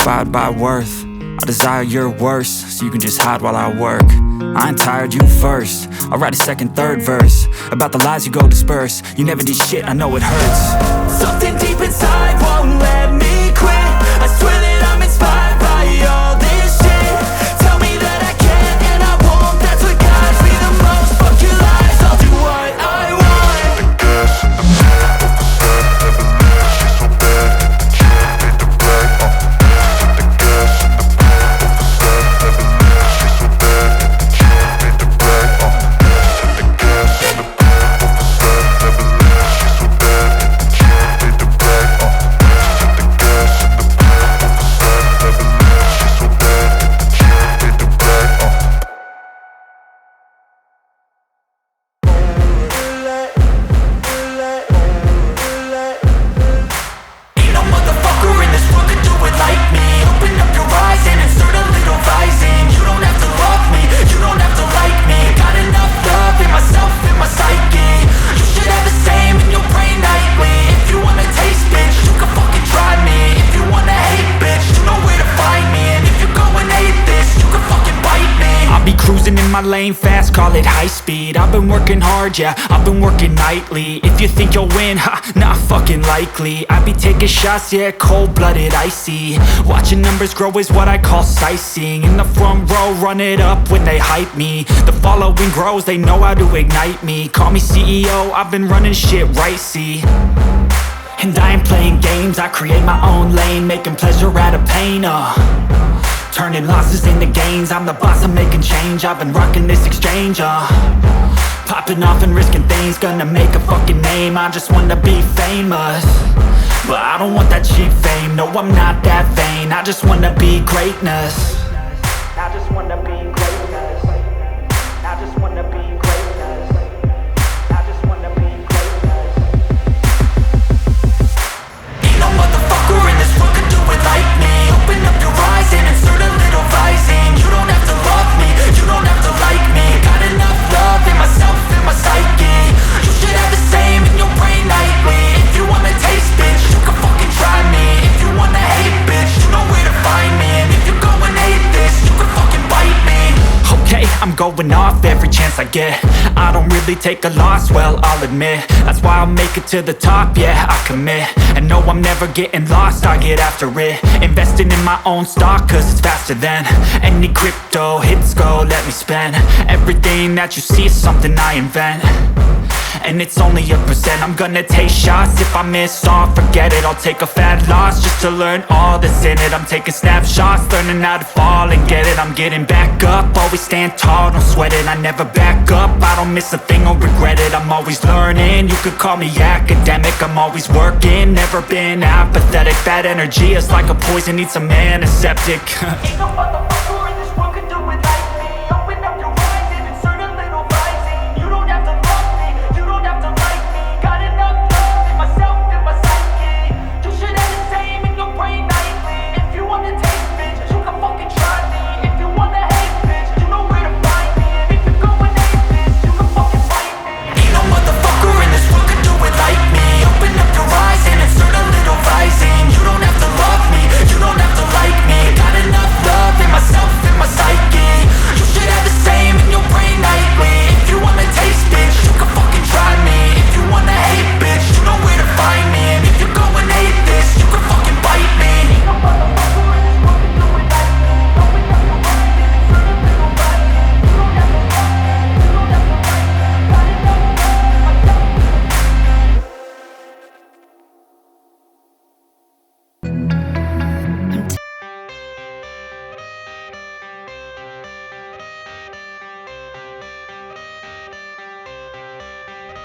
inspired by worth. I desire your worst, so you can just hide while I work. I ain't tired, you first. I'll write a second, third verse about the lies you go disperse. You never did shit, I know it hurts. Something deep inside won't let me quit. I swear that I'm inspired by all this shit. Tell me that I can't and I won't. That's what guides me the most. Fuck your lies, I'll do what I want. The gas in the back of the set, never leave. She's so bad that the chick made the black. The gas in the back of the set, never leave. She's so bad that the chick made the black. The gas in the back of the set, never leave. She's so bad that the chick made the black. The gas in the back of the set, never leave. She's so bad that the chick made the black. Ain't no motherfucker in this world could do it like me. Open up your eyes and insert a little rising. You don't have to love me, you don't have to like me. Got enough love in myself, in my psyche. You should have the same in your brain nightly. If you wanna taste, bitch, you can fucking try me. If you wanna hate, bitch, you know where to find me. And if you're going hate this, you can fucking bite me. I'll be cruising in my lane fast, call it high speed. I've been working hard, yeah, I've been working nightly. If you think you'll win, ha, not fucking likely. I be taking shots, yeah, cold-blooded, icy. Watching numbers grow is what I call sightseeing. In the front row, run it up when they hype me. The following grows, they know how to ignite me. Call me CEO, I've been running shit right, see. And I ain't playing games, I create my own lane, making pleasure out of pain, turning losses into gains. I'm the boss, I'm making change. I've been rocking this exchange, popping off and risking things. Gonna make a fucking name, I just wanna be famous. But I don't want that cheap fame, no I'm not that vain. I just wanna be greatness. I just wanna be greatness. I just wanna be greatness. I just wanna be greatness. Ain't no motherfucker in this world could do it like me. Open up your eyes and insert a little rising. You don't have to love me, you don't have to like me. Got enough love in myself, in my psyche. You should have the same in your brain nightly. If you wanna taste, bitch, you can fucking try me. If you wanna hate, bitch, you know where to find me. And if you're going hate this, you can fucking bite me. Okay, I'm going off every chance I get. I don't really take a loss, well, I'll admit. That's why I'll make it to the top, yeah, I commit. And no, I'm never getting lost, I get after it. Investing in my own stock, cause it's faster than any crypto hits go, let me spend. Everything that you see is something I invent. And it's only a percent. I'm gonna take shots. If I miss all, forget it. I'll take a fat loss just to learn all that's in it. I'm taking snapshots, learning how to fall and get it. I'm getting back up, always stand tall, don't sweat it. I never back up, I don't miss a thing or regret it. I'm always learning, you could call me academic. I'm always working, never been apathetic. Bad energy is like a poison, needs some antiseptic. Ain't no motherfucker in this world could do it like me. Open up your eyes and insert a little rising. You don't have to love me, you don't have to like me. Got enough love in myself, in my psyche. You should have the same in your brain nightly. If you wanna taste, bitch, you can fucking try me. If you wanna hate, bitch, you know where to find me. And if you're going hate this, you can fucking fight me. Ain't no motherfucker in this world could do it like me. Open up your eyes and insert a little rising. You don't have to love me, you don't have to like me. Got enough love in myself, in my psyche. You should have the same in your brain nightly. If you wanna taste, bitch, you can fucking try me. If you wanna hate, bitch, you know where to find me. And if you're going hate this, you can fucking bite me. Ain't no motherfucker in this world could do it like me. Open up your eyes and insert a little rising. You don't have to love me, you don't have to like me. Got enough love in myself.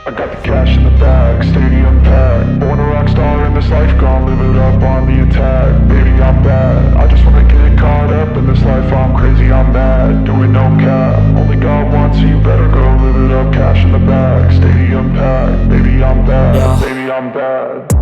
I got the cash in the bag, stadium packed. Born a rock star in this life, gon' live it up on the attack. Baby, I'm bad, I just wanna get caught up in this life. I'm crazy, I'm mad, doing no cap. Only God wants, so you better go live it up. Cash in the bag, stadium packed. Baby, I'm bad, Yeah. baby, I'm bad.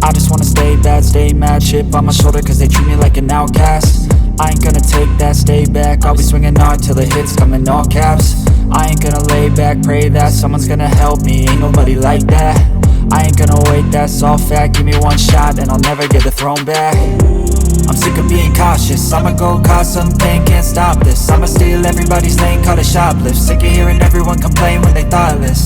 I just wanna stay bad, stay mad. Chip on my shoulder cause they treat me like an outcast. I ain't gonna take that, stay back. I'll be swinging hard till the hits come in all caps. I ain't gonna lay back, pray that someone's gonna help me. Ain't nobody like that. I ain't gonna wait, that's all fact. Give me one shot and I'll never get the throne back. I'm sick of being cautious. I'ma go cause something, can't stop this. I'ma steal everybody's lane, call it shoplift. Sick of hearing everyone complain when they thoughtless.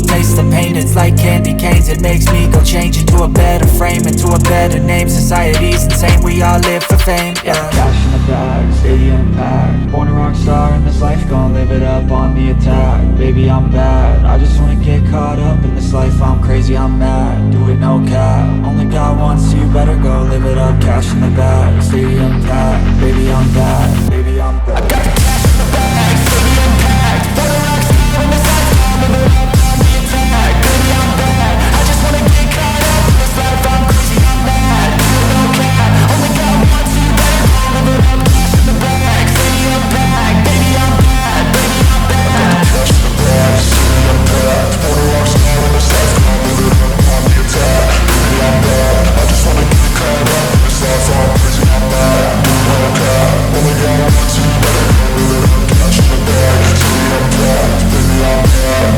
Taste the pain, it's like candy canes. It makes me go change into a better frame, into a better name. Society's insane, we all live for fame, yeah. Cash in the bag, stadium packed. Born a rock star in this life, gon' live it up on the attack. Baby, I'm bad, I just wanna get caught up in this life. I'm crazy, I'm mad, do it no cap. Only God wants you, better go live it up. Cash in the bag, stadium packed. Baby, I'm bad, baby, I'm bad. I got the cash in the bag, stadium packed. Born a rock star in this life, gon' live it up on the attack. Baby, I'm bad, I just wanna get caught up in this life. I'm crazy, I'm mad, do it no cap. Only God wants you, better go live it up. Cash in the bag, stadium packed. Baby, I'm bad, baby, I'm bad. Cash in the bag, stadium packed. Born a rock star in this life, gon' live it up on the attack. Baby, I'm bad, I just wanna get caught up in this life. I'm crazy, I'm mad, do it no cap. Only God wants you, better go live it up. Cash in the bag, stadium packed. Baby, I'm bad, baby, I'm bad.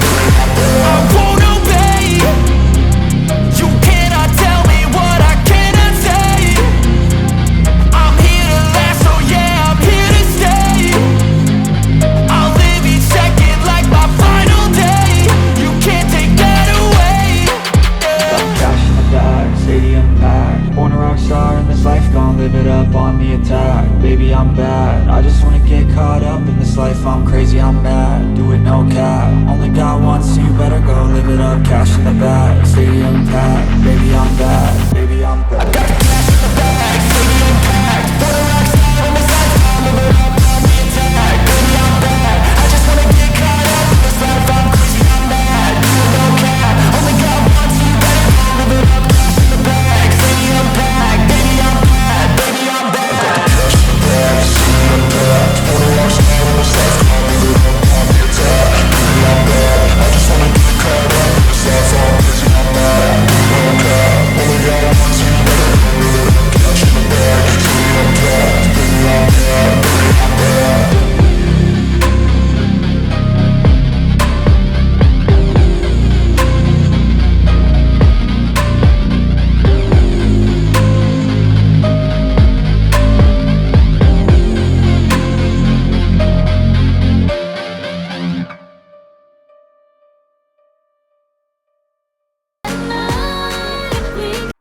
I won't obey. You cannot tell me what I cannot say. I'm here to last, so yeah, I'm here to stay. I'll live each second like my final day. You can't take that away. Cash in the bag, stadium packed. Born a rock star in this life, gon' live it up on the attack. Baby, I'm bad, I just wanna get caught up in this life. I'm crazy, I'm mad, do it no cap. Only God wants you, better go live it up. Cash in the bag, stadium packed. Baby, I'm bad, baby, I'm bad. I got the cash in the bag, stadium packed. Born a rock star in this life, gon' live it up on the attack. Baby, I'm bad, I just wanna get caught up in this life. I'm crazy, I'm mad, do it no cap. Only God wants you, better go live it up. Cash in the bag, stadium packed. Baby, I'm bad, baby, I'm bad. I got the cash in the bag, stadium packed. Born a rock star in this life, gon' live it up on the attack. Baby, I'm bad, I just wanna get caught up in this life. I'm crazy, I'm mad, do it no cap. Only God wants you, better go live it up. Cash in the bag, stadium packed. Baby, I'm bad, baby, I'm bad.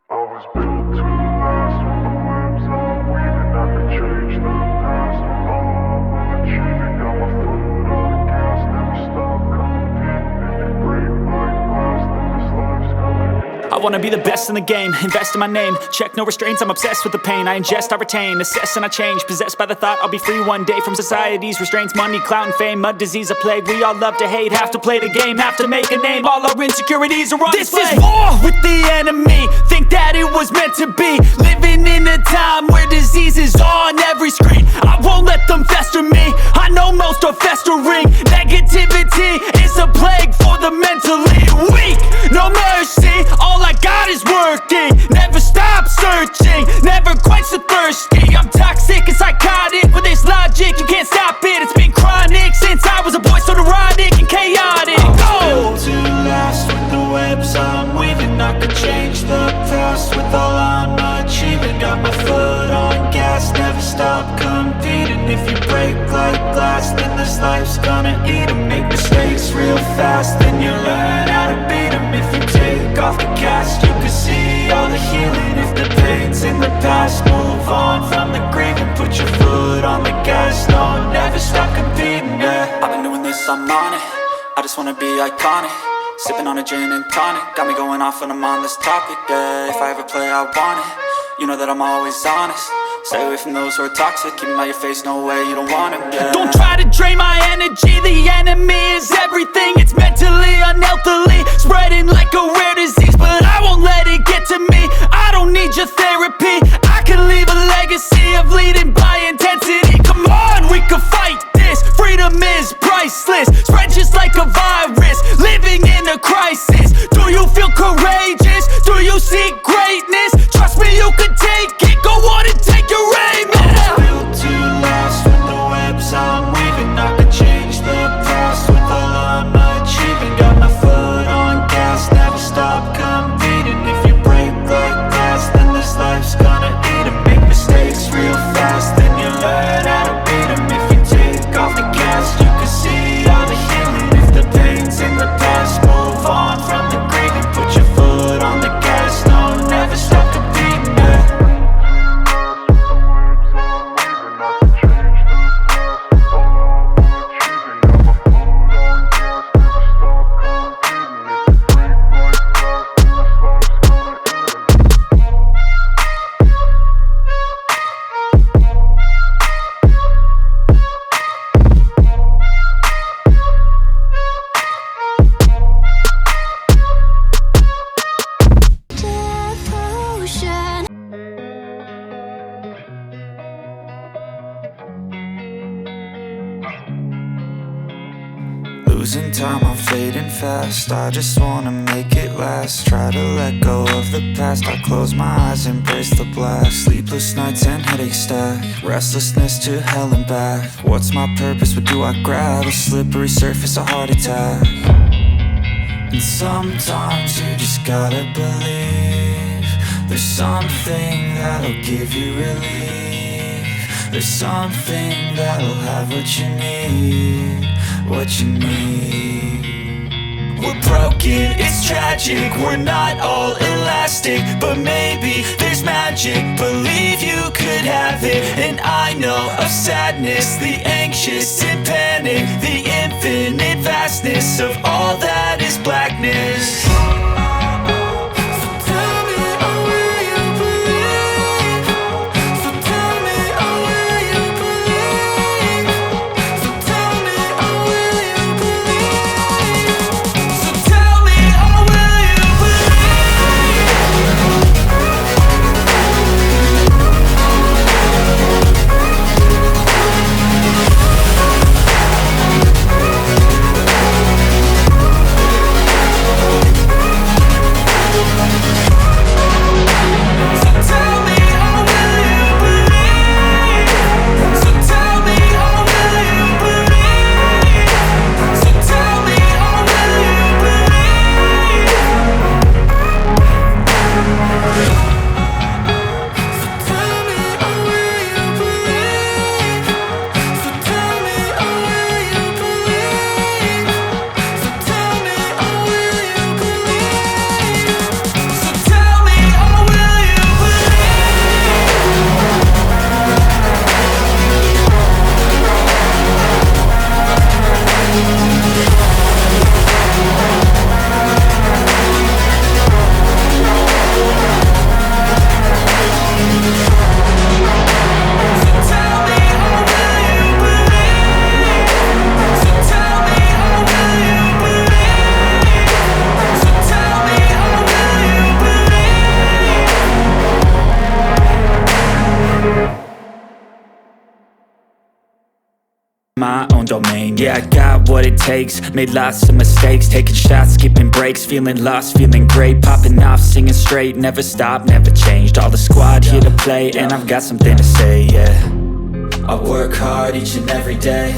I was built to last with the webs I'm weaving. I could change the past with all I'm achieving. Got my foot on the gas, never stop competing. If you break like glass, then this life's gonna end. I wanna be the best in the game, invest in my name. Check no restraints, I'm obsessed with the pain. I ingest, I retain, assess and I change. Possessed by the thought I'll be free one day from society's restraints. Money, clout and fame, mud, disease, a plague. We all love to hate, have to play the game, have to make a name. All our insecurities are on display. This is war with the enemy, think that it was meant to be. Living in a time where disease is on every screen. I won't let them fester me, I know most are festering. Negativity is a plague for the mentally weak. No mercy, all I got is working. Never stop searching, never quench the thirsty. I'm toxic and psychotic with this logic, you can't stop it. It's been chronic since I was a boy, so neurotic and chaotic. Built to last with the webs I'm weaving. I could change the past with all I'm achieving. Got my foot on gas, never stop competing. If you break like glass, then this life's gonna eat 'em. Make mistakes real fast, then you learn how to beat 'em. If you take off the cast, you can see all the healing. If the pain's in the past, move on from the grave and put your foot on the gas. No, never stop competing, yeah. I've been doing this, I'm on it. I just wanna be iconic. Sipping on a gin and tonic, got me going off when I'm on this topic, yeah. If I ever play, I want it. You know that I'm always honest. Stay away from those who are toxic. Keep them out your face, no way, you don't want them, yeah. Don't try to drain my energy. The enemy is everything. It's mentally, unhealthily, spreading like a rare disease. But I won't let it get to me. I don't need your therapy. I can leave a legacy of leading by intensity. Come on, we can fight this. Freedom is priceless. Spread just like a virus. Living in a crisis. Do you feel courageous? Do you seek greatness? Trust me, you can take it. Go on and take your aim. I was built to last with the webs I'm weaving. I could change the past with all I'm achieving. Got my foot on gas, never stop competing. If you break like glass, then this life's gonna eat 'em. Make losing time, I'm fading fast. I just wanna make it last. Try to let go of the past. I close my eyes, embrace the blast. Sleepless nights and headaches stack. Restlessness to hell and back. What's my purpose? What do I grab? A slippery surface, a heart attack. And sometimes you just gotta believe there's something that'll give you relief. There's something that'll have what you need, what you need. We're broken, it's tragic, we're not all elastic, but maybe there's magic. Believe you could have it, and I know of sadness, the anxious and panic, the infinite vastness of all that is blackness. My own domain, yeah, I got what it takes. Made lots of mistakes, taking shots, skipping breaks. Feeling lost, feeling great, popping off, singing straight. Never stopped, never changed. All the squad here to play, and I've got something to say, yeah. I work hard each and every day.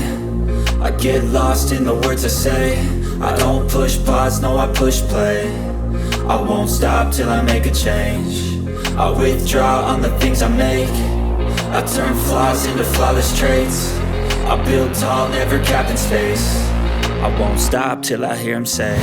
I get lost in the words I say. I don't push pause, no, I push play. I won't stop till I make a change. I withdraw on the things I make. I turn flaws into flawless traits. I build tall, never capped in space. I won't stop till I hear him say,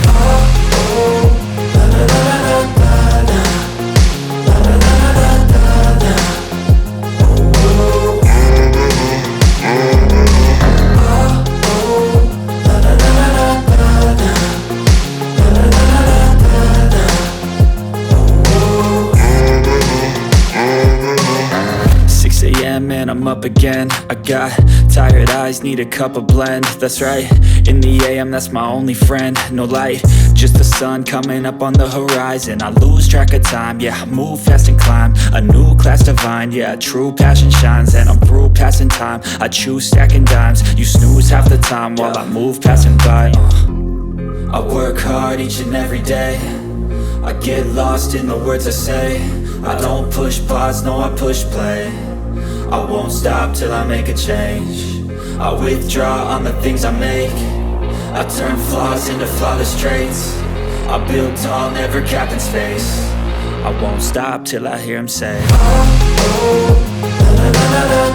and I'm up again. I got tired eyes, need a cup of blend. That's right, in the AM, that's my only friend. No light, just the sun coming up on the horizon. I lose track of time, yeah, I move fast and climb a new class divine, yeah, true passion shines. And I'm through passing time, I choose stacking dimes. You snooze half the time while I move passing by. I work hard each and every day. I get lost in the words I say. I don't push pause, no, I push play. I won't stop till I make a change. I withdraw on the things I make. I turn flaws into flawless traits. I build tall, never capped in space. I won't stop till I hear him say, oh, oh, la, la, la, la.